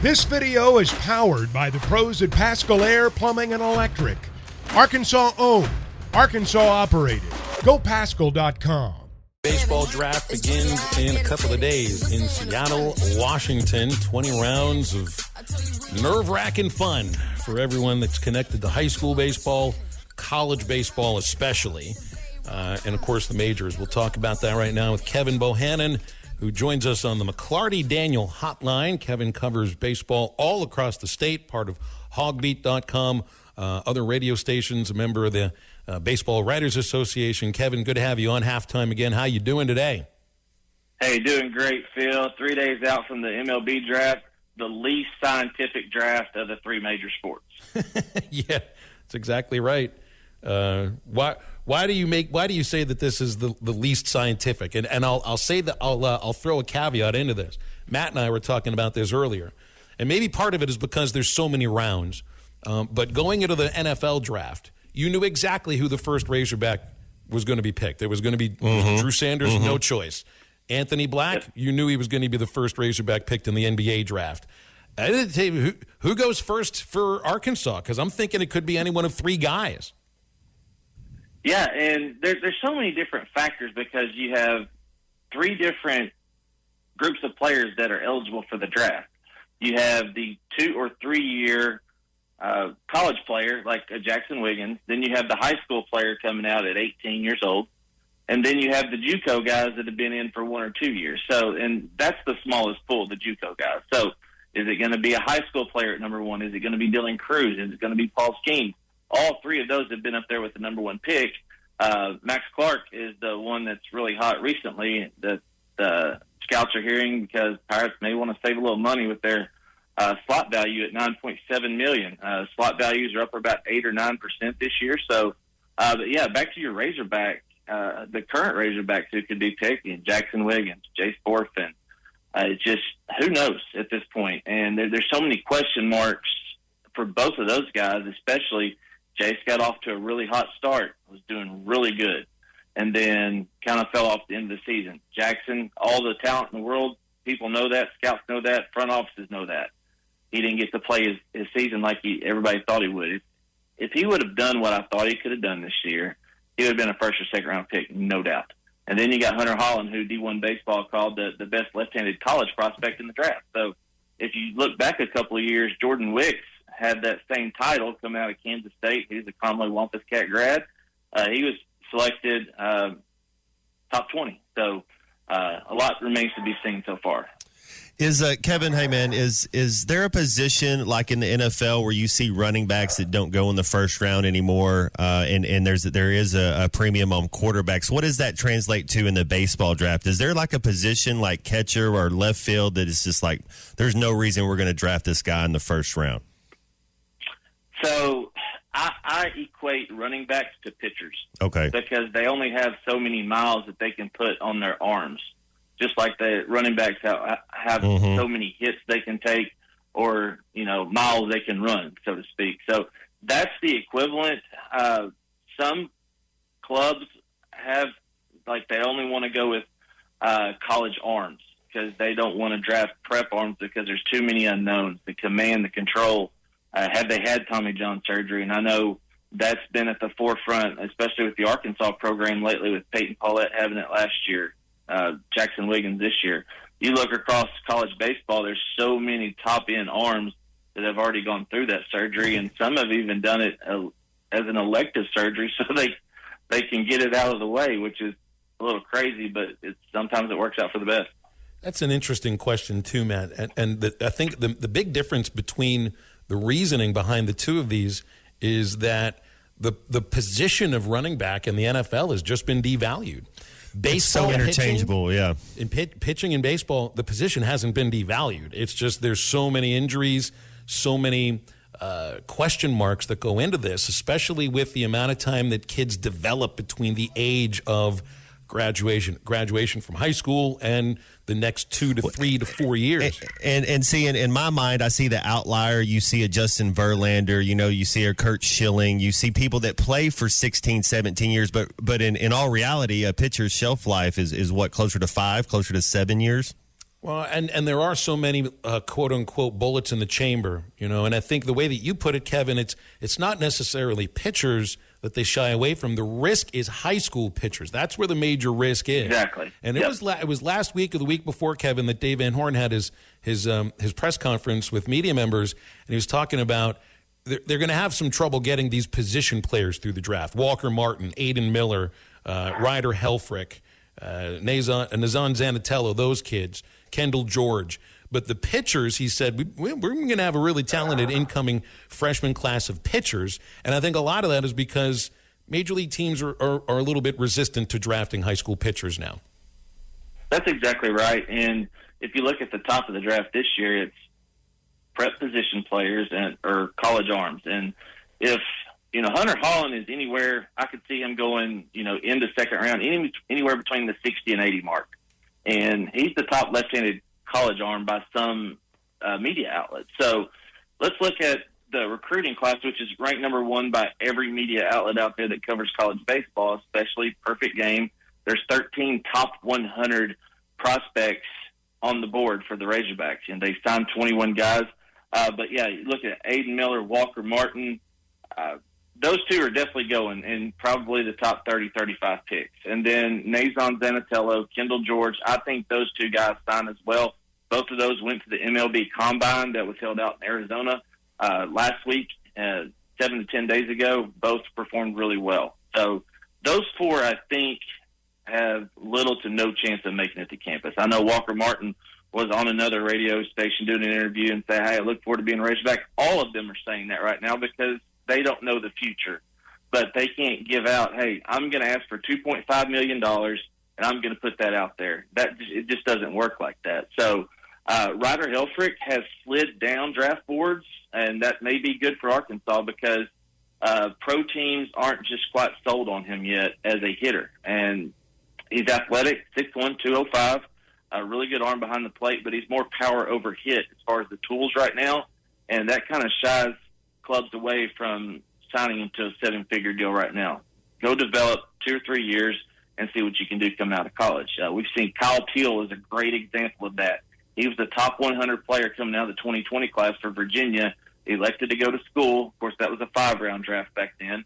This video is powered by the pros at Pascal Air Plumbing and Electric. Arkansas owned, Arkansas operated. GoPascal.com. Baseball draft begins in a couple of days in Seattle, Washington. 20 rounds of nerve-wracking fun for everyone that's connected to high school baseball, college baseball especially, and, of course, the majors. We'll talk about that right now with Kevin Bohannon, who joins us on the McLarty-Daniel hotline. Kevin covers baseball all across the state, part of HawgBeat.com, other radio stations, a member of the Baseball Writers Association. Kevin, good to have you on Halftime again. How you doing today? Hey, doing great, Phil. 3 days out from the MLB Draft, the least scientific draft of the three major sports. Yeah, that's exactly right. Why do you say that this is the least scientific? And I'll say that I'll throw a caveat into this. Matt and I were talking about this earlier, and maybe part of it is because there's so many rounds. But going into the NFL draft, you knew exactly who the first Razorback was going to be picked. It was going to be Drew Sanders, no choice. Anthony Black, you knew he was going to be the first Razorback picked in the NBA draft. I didn't tell you who goes first for Arkansas, because I'm thinking it could be any one of three guys. Yeah, and there's so many different factors because you have three different groups of players that are eligible for the draft. You have the 2 or 3 year college player like Jackson Wiggins. Then you have the high school player coming out at 18 years old. And then you have the JUCO guys that have been in for 1 or 2 years. So, and that's the smallest pool, the JUCO guys. So is it going to be a high school player at number 1? Is it going to be Dylan Cruz? Is it going to be Paul Skeens? All three of those have been up there with the number 1 pick. Max Clark is the one that's really hot recently that the scouts are hearing because Pirates may want to save a little money with their slot value at $9.7 million. Slot values are up about 8 or 9% this year. So, but yeah, back to your Razorback, the current Razorbacks who could be picked, Jackson Wiggins, Jace Borfin. It's just, who knows at this point? And there's so many question marks for both of those guys, especially Jace got off to a really hot start, was doing really good, and then kind of fell off the end of the season. Jackson, all the talent in the world, people know that, scouts know that, front offices know that. He didn't get to play his season like everybody thought he would. If he would have done what I thought he could have done this year, he would have been a first or second round pick, no doubt. And then you got Hunter Holland, who D1 Baseball called the best left-handed college prospect in the draft. So if you look back a couple of years, Jordan Wicks had that same title coming out of Kansas State. He's a Conway Wampus Cat grad. He was selected top 20. So a lot remains to be seen so far. Is Kevin, hey man, is there a position like in the NFL where you see running backs that don't go in the first round anymore, and there is a premium on quarterbacks? What does that translate to in the baseball draft? Is there like a position like catcher or left field that is just like there's no reason we're going to draft this guy in the first round? So I equate running backs to pitchers. Okay. Because they only have so many miles that they can put on their arms. Just like the running backs have so many hits they can take or, miles they can run, so to speak. So that's the equivalent. Some clubs have, they only want to go with college arms because they don't want to draft prep arms because there's too many unknowns, the command, the control. Have they had Tommy John surgery? And I know that's been at the forefront, especially with the Arkansas program lately with Peyton Paulette having it last year, Jackson Wiggins this year. You look across college baseball, there's so many top-end arms that have already gone through that surgery, and some have even done it as an elective surgery so they can get it out of the way, which is a little crazy, but sometimes it works out for the best. That's an interesting question too, Matt. And I think the big difference between the reasoning behind the two of these is that the position of running back in the NFL has just been devalued. Baseball, it's so interchangeable, pitching, in pitching in baseball, the position hasn't been devalued. It's just there's so many injuries, so many question marks that go into this, especially with the amount of time that kids develop between the age of graduation from high school and the next 2 to 3 to 4 years. And see, in my mind, I see the outlier. You see a Justin Verlander, you see a Kurt Schilling. You see people that play for 16, 17 years. But in all reality, a pitcher's shelf life is what, closer to 5, closer to 7 years? Well, and there are so many quote unquote bullets in the chamber, and I think the way that you put it, Kevin, it's not necessarily pitchers that they shy away from. The risk is high school pitchers. That's where the major risk is. Exactly. And it was last week or the week before, Kevin, that Dave Van Horn had his press conference with media members, and he was talking about they're going to have some trouble getting these position players through the draft. Walker Martin, Aiden Miller, Ryder Helfrich, Nazan Zanatello, those kids, Kendall George. But the pitchers, he said, we're going to have a really talented incoming freshman class of pitchers. And I think a lot of that is because major league teams are a little bit resistant to drafting high school pitchers now. That's exactly right. And if you look at the top of the draft this year, it's prep position players or college arms. And if, Hunter Holland is anywhere, I could see him going, into second round, anywhere between the 60 and 80 mark. And he's the top left-handed college arm by some media outlets. So let's look at the recruiting class, which is ranked number 1 by every media outlet out there that covers college baseball, especially Perfect Game. There's 13 top 100 prospects on the board for the Razorbacks, and they signed 21 guys. But, yeah, you look at Aiden Miller, Walker Martin. Those two are definitely going in probably the top 30, 35 picks. And then Nazan Zanatello, Kendall George, I think those two guys signed as well. Both of those went to the MLB Combine that was held out in Arizona last week, 7 to 10 days ago. Both performed really well. So those four, I think, have little to no chance of making it to campus. I know Walker Martin was on another radio station doing an interview and say, hey, I look forward to being a Razorback. All of them are saying that right now because they don't know the future. But they can't give out, hey, I'm going to ask for $2.5 million, and I'm going to put that out there. It just doesn't work like that. So Ryder Helfrich has slid down draft boards, and that may be good for Arkansas because pro teams aren't just quite sold on him yet as a hitter. And he's athletic, 6'1", 205, a really good arm behind the plate, but he's more power over hit as far as the tools right now, and that kind of shies clubs away from signing him to a 7-figure deal right now. Go develop 2 or 3 years and see what you can do coming out of college. We've seen Kyle Teal is a great example of that. He was the top 100 player coming out of the 2020 class for Virginia. He elected to go to school. Of course, that was a 5-round draft back then,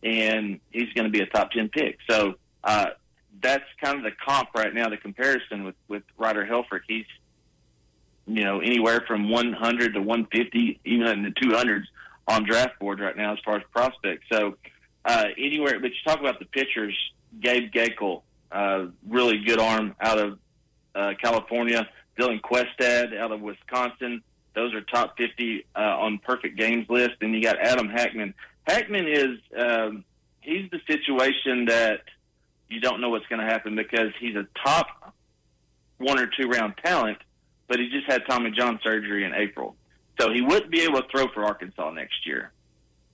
and he's going to be a top 10 pick. So that's kind of the comp right now, the comparison with Ryder Helfrich. He's, anywhere from 100 to 150, even in the 200s on draft board right now as far as prospects. So anywhere, but you talk about the pitchers, Gabe Gakel, really good arm out of California. Dylan Questad out of Wisconsin. Those are top 50 on Perfect Games list. And you got Adam Hackman. Hackman is he's the situation that you don't know what's going to happen because he's a top 1 or 2 round talent, but he just had Tommy John surgery in April. So he wouldn't be able to throw for Arkansas next year.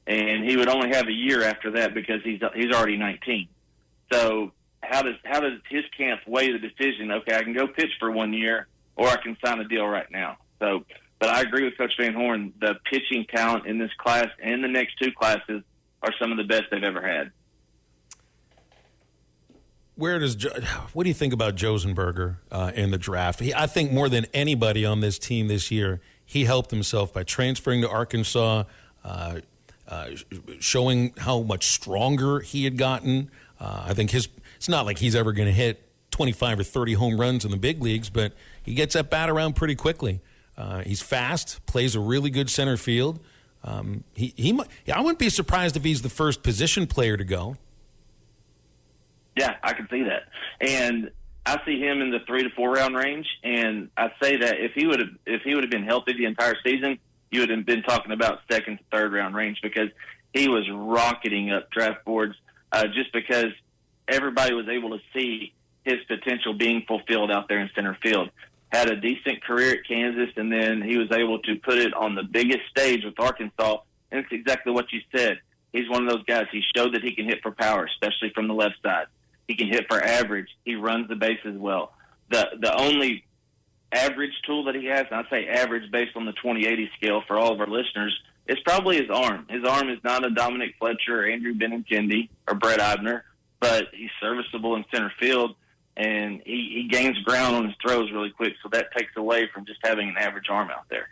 And he would only have a year after that because he's already 19. So how does his camp weigh the decision? Okay, I can go pitch for 1 year or I can sign a deal right now. So, but I agree with Coach Van Horn. The pitching talent in this class and the next 2 classes are some of the best they've ever had. What do you think about Josenberger in the draft? I think more than anybody on this team this year, he helped himself by transferring to Arkansas, showing how much stronger he had gotten. I think it's not like he's ever going to hit 25 or 30 home runs in the big leagues, but he gets that bat around pretty quickly. He's fast, plays a really good center field. I wouldn't be surprised if he's the first position player to go. Yeah, I can see that. And I see him in the 3 to 4 round range. And I say that if he would have been healthy the entire season, you would have been talking about 2nd to 3rd round range because he was rocketing up draft boards just because everybody was able to see his potential being fulfilled out there in center field. Had a decent career at Kansas, and then he was able to put it on the biggest stage with Arkansas. And it's exactly what you said. He's one of those guys. He showed that he can hit for power, especially from the left side. He can hit for average. He runs the bases well. The only average tool that he has, and I say average based on the 20/80 scale for all of our listeners, is probably his arm. His arm is not a Dominic Fletcher or Andrew Benintendi or Brett Eibner, but he's serviceable in center field. and he gains ground on his throws really quick, so that takes away from just having an average arm out there.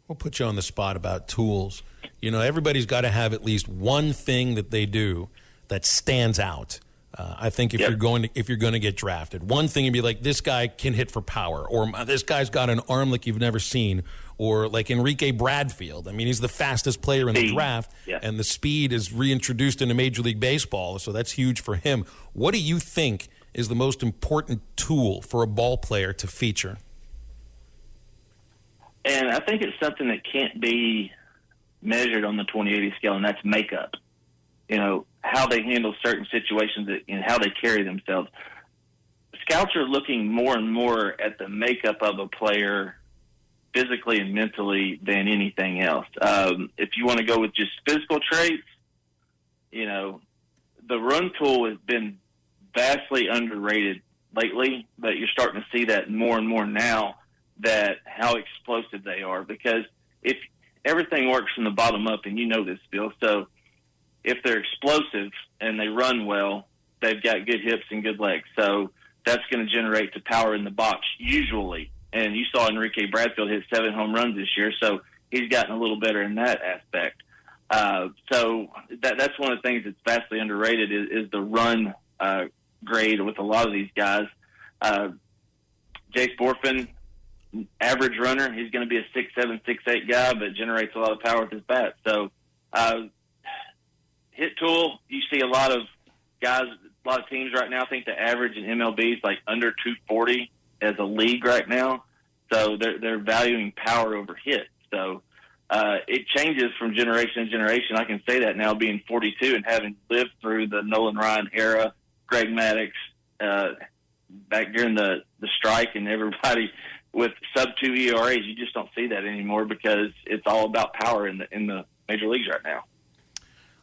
We'll put you on the spot about tools. You know, everybody's got to have at least one thing that they do that stands out. I think if you're going to get drafted, one thing you'd be like, this guy can hit for power, or this guy's got an arm like you've never seen, or like Enrique Bradfield. I mean, he's the fastest player in the draft, and the speed is reintroduced into Major League Baseball, so that's huge for him. What do you think is the most important tool for a ball player to feature? And I think it's something that can't be measured on the 20/80 scale, and that's makeup. You know, how they handle certain situations and how they carry themselves. Scouts are looking more and more at the makeup of a player physically and mentally than anything else. If you want to go with just physical traits, you know, the run tool has been vastly underrated lately, but you're starting to see that more and more now, that how explosive they are, because if everything works from the bottom up, and you know this, Bill, so if they're explosive and they run well, they've got good hips and good legs. So that's going to generate the power in the box usually. And you saw Enrique Bradfield hit 7 home runs this year, so he's gotten a little better in that aspect. So that's one of the things that's vastly underrated is the run grade with a lot of these guys. Jace Borfin, average runner, he's going to be a 6'7", 6'8" guy, but generates a lot of power with his bat. So hit tool, you see a lot of guys, a lot of teams right now think the average in MLB is like under 240 as a league right now. So they're valuing power over hit. So it changes from generation to generation. I can say that now, being 42 and having lived through the Nolan Ryan era, Greg Maddux, back during the strike, and everybody with sub-2 ERAs. You just don't see that anymore because it's all about power in the major leagues right now.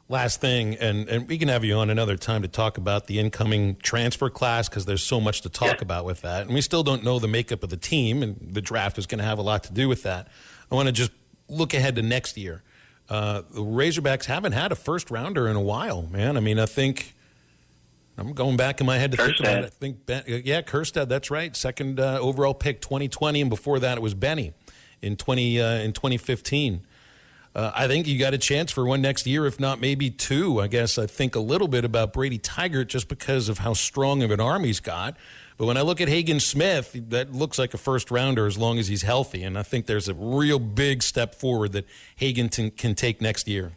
Last thing, and we can have you on another time to talk about the incoming transfer class, because there's so much to talk about with that. And we still don't know the makeup of the team, and the draft is going to have a lot to do with that. I want to just look ahead to next year. The Razorbacks haven't had a first-rounder in a while, man. I mean, I think I'm going back in my head to think about it. I think Kerstad, that's right. Second overall pick, 2020, and before that it was Benny in 2015. I think you got a chance for one next year, if not maybe two. I guess I think a little bit about Brady Tygart just because of how strong of an arm he's got. But when I look at Hagen Smith, that looks like a first-rounder as long as he's healthy. And I think there's a real big step forward that Hagen can take next year.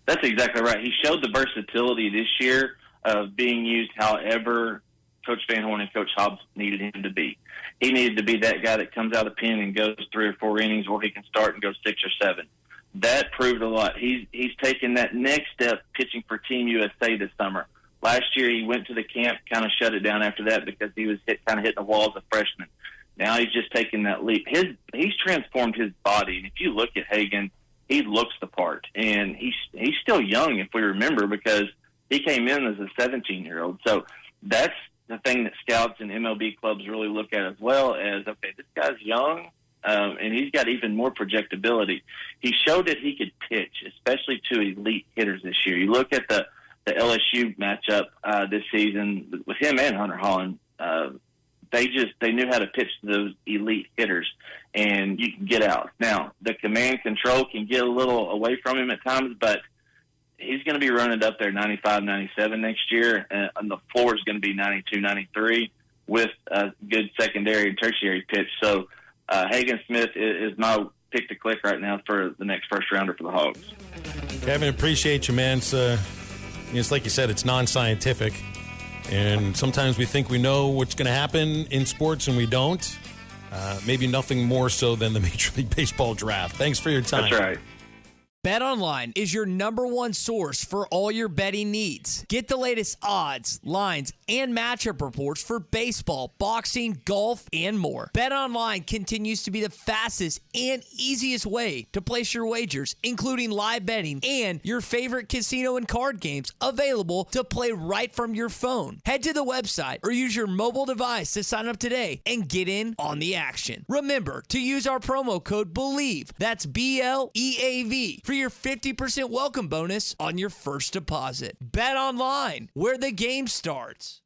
That's exactly right. He showed the versatility this year of being used however Coach Van Horn and Coach Hobbs needed him to be. He needed to be that guy that comes out of the pen and goes 3 or 4 innings, or he can start and go 6 or 7. That proved a lot. He's taken that next step pitching for Team USA this summer. Last year he went to the camp, kind of shut it down after that because he was kind of hitting the wall as a freshman. Now he's just taking that leap. He's transformed his body. And if you look at Hagen, he looks the part. And he's still young, if we remember, because he came in as a 17-year-old. So that's the thing that scouts and MLB clubs really look at, as well as, okay, this guy's young, and he's got even more projectability. He showed that he could pitch, especially to elite hitters this year. You look at the LSU matchup this season with him and Hunter Holland. They knew how to pitch to those elite hitters, and you can get out. Now, the command control can get a little away from him at times, but he's going to be running up there 95, 97 next year, and the floor is going to be 92, 93 with a good secondary and tertiary pitch. So Hagen Smith is my pick to click right now for the next first rounder for the Hogs. Kevin, appreciate you, man. It's like you said, it's non-scientific, and sometimes we think we know what's going to happen in sports, and we don't. Maybe nothing more so than the Major League Baseball draft. Thanks for your time. That's right. BetOnline is your #1 source for all your betting needs. Get the latest odds, lines, and matchup reports for baseball, boxing, golf, and more. BetOnline continues to be the fastest and easiest way to place your wagers, including live betting and your favorite casino and card games available to play right from your phone. Head to the website or use your mobile device to sign up today and get in on the action. Remember to use our promo code BELIEVE, that's BLEAV, for your 50% welcome bonus on your first deposit. Bet online, where the game starts.